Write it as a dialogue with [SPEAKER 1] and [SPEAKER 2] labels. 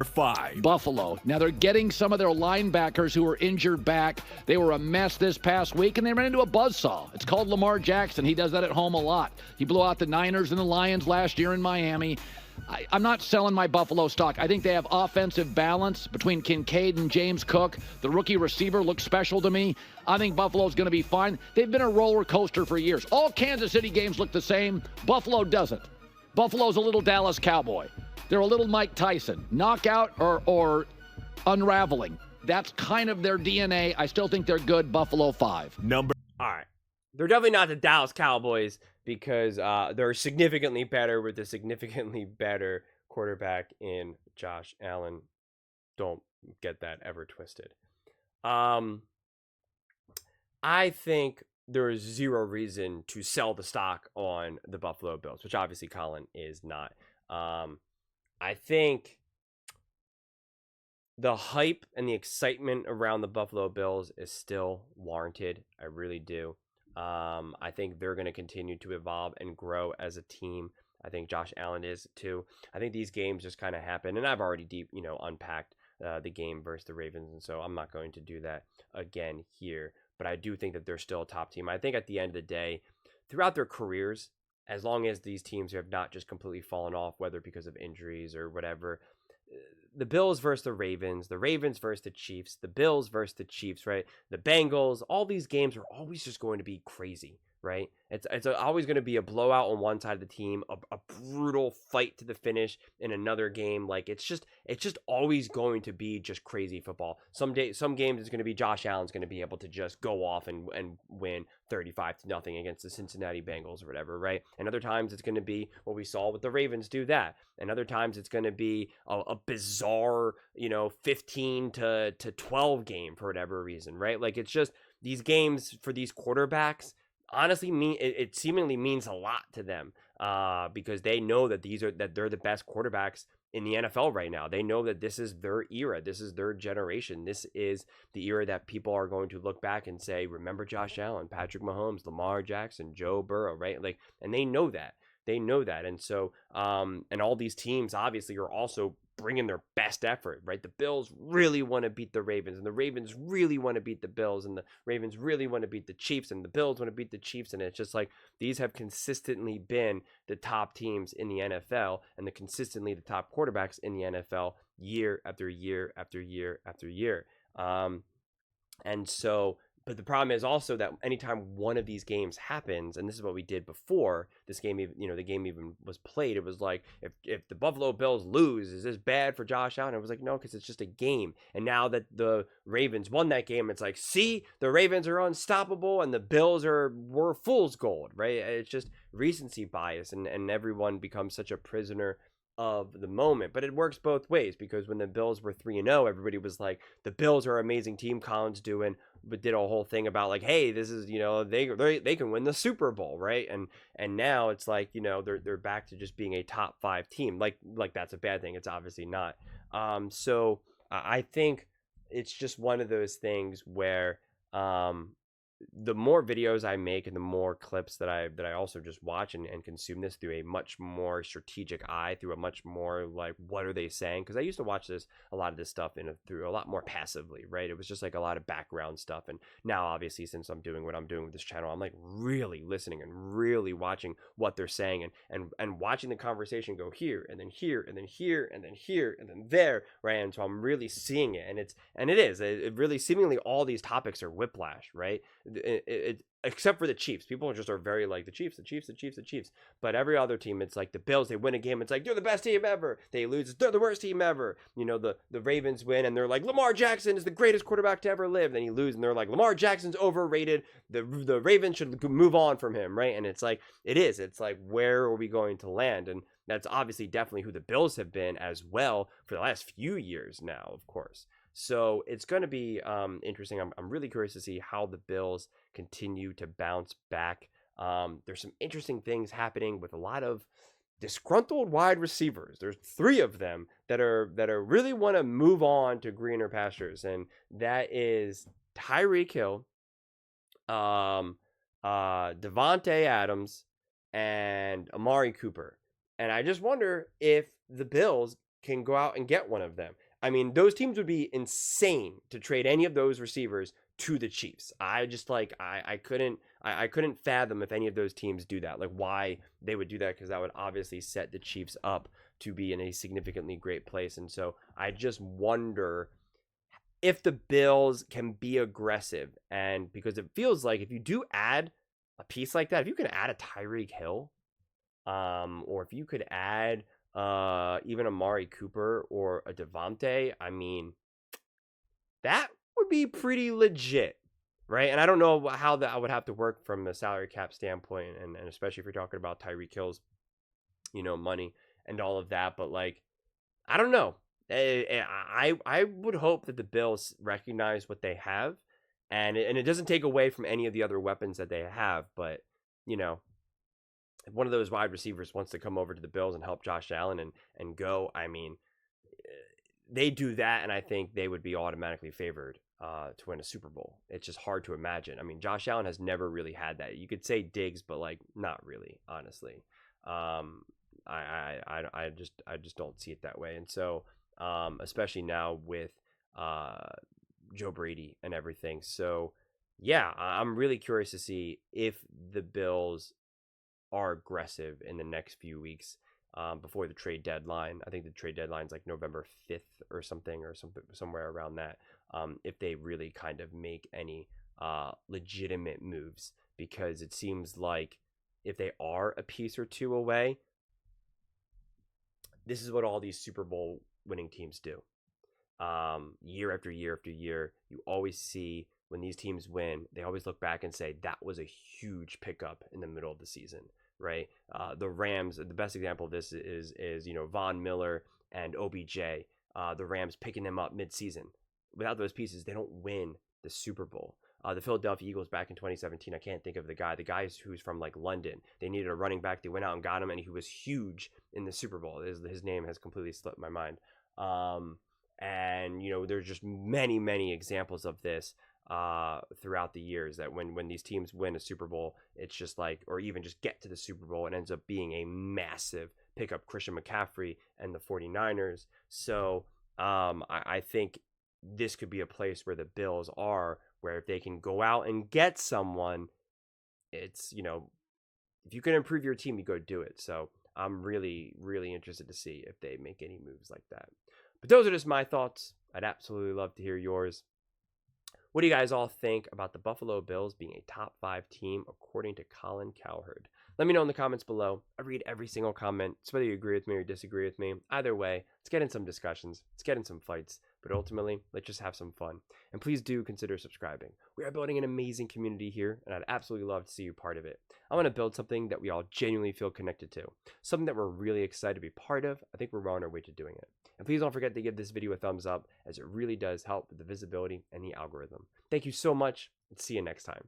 [SPEAKER 1] 5.
[SPEAKER 2] Buffalo. Now they're getting some of their linebackers who were injured back. They were a mess this past week, and they ran into a buzzsaw. It's called Lamar Jackson. He does that at home a lot. He blew out the Niners and the Lions last year in Miami. I'm not selling my Buffalo stock. I think they have offensive balance between Kincaid and James Cook. The rookie receiver looks special to me. I think Buffalo's going to be fine. They've been a roller coaster for years. All Kansas City games look the same. Buffalo doesn't. Buffalo's a little Dallas Cowboy. They're a little Mike Tyson. Knockout or unraveling. That's kind of their DNA. I still think they're good. Buffalo 5.
[SPEAKER 3] All right. They're definitely not the Dallas Cowboys because they're significantly better with a significantly better quarterback in Josh Allen. Don't get that ever twisted. I think there is zero reason to sell the stock on the Buffalo Bills, which obviously Colin is not. I think the hype and the excitement around the Buffalo Bills is still warranted. I really do. I think they're going to continue to evolve and grow as a team. I think Josh Allen is too. I think these games just kind of happen, and I've already unpacked the game versus the Ravens, and so I'm not going to do that again here. But I do think that they're still a top team. I think at the end of the day, throughout their careers, as long as these teams have not just completely fallen off, whether because of injuries or whatever, the Bills versus the Ravens versus the Chiefs, the Bills versus the Chiefs, right? The Bengals, all these games are always just going to be crazy, right? It's always going to be a blowout on one side of the team, a brutal fight to the finish in another game. Like it's just always going to be just crazy football. Some games it's going to be Josh Allen's going to be able to just go off and win 35-0 against the Cincinnati Bengals or whatever, right? And other times it's going to be what we saw with the Ravens do that. And other times it's going to be a bizarre, 15-12 game for whatever reason, right? Like it's just these games for these quarterbacks honestly it seemingly means a lot to them because they know that they're the best quarterbacks in the NFL right now. They know that this is their era. This is their generation. This is the era that people are going to look back and say, remember Josh Allen, Patrick Mahomes, Lamar Jackson, Joe Burrow, right? Like, and they know that. And so, and all these teams obviously are also bringing their best effort, right? The Bills really want to beat the Ravens, and the Ravens really want to beat the Bills, and the Ravens really want to beat the Chiefs, and the Bills want to beat the Chiefs. And it's just like these have consistently been the top teams in the NFL and consistently the top quarterbacks in the NFL year after year after year after year. And so, but the problem is also that anytime one of these games happens, and this is what we did before this game, even, the game even was played, it was like, if the Buffalo Bills lose, is this bad for Josh Allen? It was like, no, because it's just a game. And now that the Ravens won that game, it's like, see, the Ravens are unstoppable and the Bills were fool's gold, right? It's just recency bias, and everyone becomes such a prisoner of the moment. But it works both ways, because when the Bills were 3-0, everybody was like, the Bills are an amazing team. Colin's did a whole thing about like, hey, this is, they can win the Super Bowl, right? And now it's like, they're back to just being a top 5 team. Like that's a bad thing. It's obviously not. So I think it's just one of those things where the more videos I make and the more clips that I also just watch and consume this through a much more strategic eye, through a much more like, what are they saying? Because I used to watch a lot of this stuff through a lot more passively, right? It was just like a lot of background stuff. And now obviously, since I'm doing what I'm doing with this channel, I'm like really listening and really watching what they're saying and watching the conversation go here and then here and then here and then here and then there, right? And so I'm really seeing it, and it really seemingly all these topics are whiplash, right? Except for the Chiefs. People are very like the Chiefs. But every other team, it's like the Bills, they win a game, it's like, they're the best team ever. They lose, they're the worst team ever. The Ravens win, and they're like, Lamar Jackson is the greatest quarterback to ever live. Then you lose, and they're like, Lamar Jackson's overrated. The Ravens should move on from him, right? And it's like, it's like, where are we going to land? And that's obviously definitely who the Bills have been as well for the last few years now, of course. So it's going to be interesting. I'm really curious to see how the Bills continue to bounce back. There's some interesting things happening with a lot of disgruntled wide receivers. There's 3 of them that are really want to move on to greener pastures, and that is Tyreek Hill, Devontae Adams, and Amari Cooper. And I just wonder if the Bills can go out and get one of them. I mean, those teams would be insane to trade any of those receivers to the Chiefs. I just like I couldn't fathom if any of those teams do that. Like why they would do that, because that would obviously set the Chiefs up to be in a significantly great place. And so I just wonder if the Bills can be aggressive, and because it feels like if you do add a piece like that, if you can add a Tyreek Hill, or if you could add even Amari Cooper or a Devontae, I mean, that would be pretty legit, right? And I don't know how that would have to work from the salary cap standpoint, and especially if you're talking about Tyreek Hill's, money and all of that. But like, I don't know. I would hope that the Bills recognize what they have, and it doesn't take away from any of the other weapons that they have. But if one of those wide receivers wants to come over to the Bills and help Josh Allen and go, I mean, they do that, and I think they would be automatically favored to win a Super Bowl. It's just hard to imagine. I mean, Josh Allen has never really had that. You could say Diggs, but like not really, honestly. I just don't see it that way. And so, especially now with Joe Brady and everything. So, yeah, I'm really curious to see if the Bills are aggressive in the next few weeks before the trade deadline. I think the trade deadline is like November 5th or something, somewhere around that. If they really kind of make any legitimate moves, because it seems like if they are a piece or two away, this is what all these Super Bowl winning teams do. Year after year after year, you always see when these teams win, they always look back and say that was a huge pickup in the middle of the season, right? The Rams, the best example of this is Von Miller and OBJ. The Rams picking them up mid-season. Without those pieces, they don't win the Super Bowl. The Philadelphia Eagles back in 2017, I can't think of the guy who's from like London. They needed a running back. They went out and got him, and he was huge in the Super Bowl. His name has completely slipped my mind. And there's just many, many examples of this throughout the years, that when these teams win a Super Bowl, it's just like, or even just get to the Super Bowl, it ends up being a massive pickup. Christian McCaffrey and the 49ers. So I think this could be a place where the Bills are, where if they can go out and get someone, it's, if you can improve your team, you go do it. So I'm really, really interested to see if they make any moves like that. But those are just my thoughts. I'd absolutely love to hear yours. What do you guys all think about the Buffalo Bills being a top 5 team according to Colin Cowherd? Let me know in the comments below. I read every single comment. It's whether you agree with me or disagree with me. Either way, let's get in some discussions. Let's get in some fights. But ultimately, let's just have some fun. And please do consider subscribing. We are building an amazing community here, and I'd absolutely love to see you part of it. I want to build something that we all genuinely feel connected to. Something that we're really excited to be part of. I think we're well on our way to doing it. And please don't forget to give this video a thumbs up, as it really does help with the visibility and the algorithm. Thank you so much, and see you next time.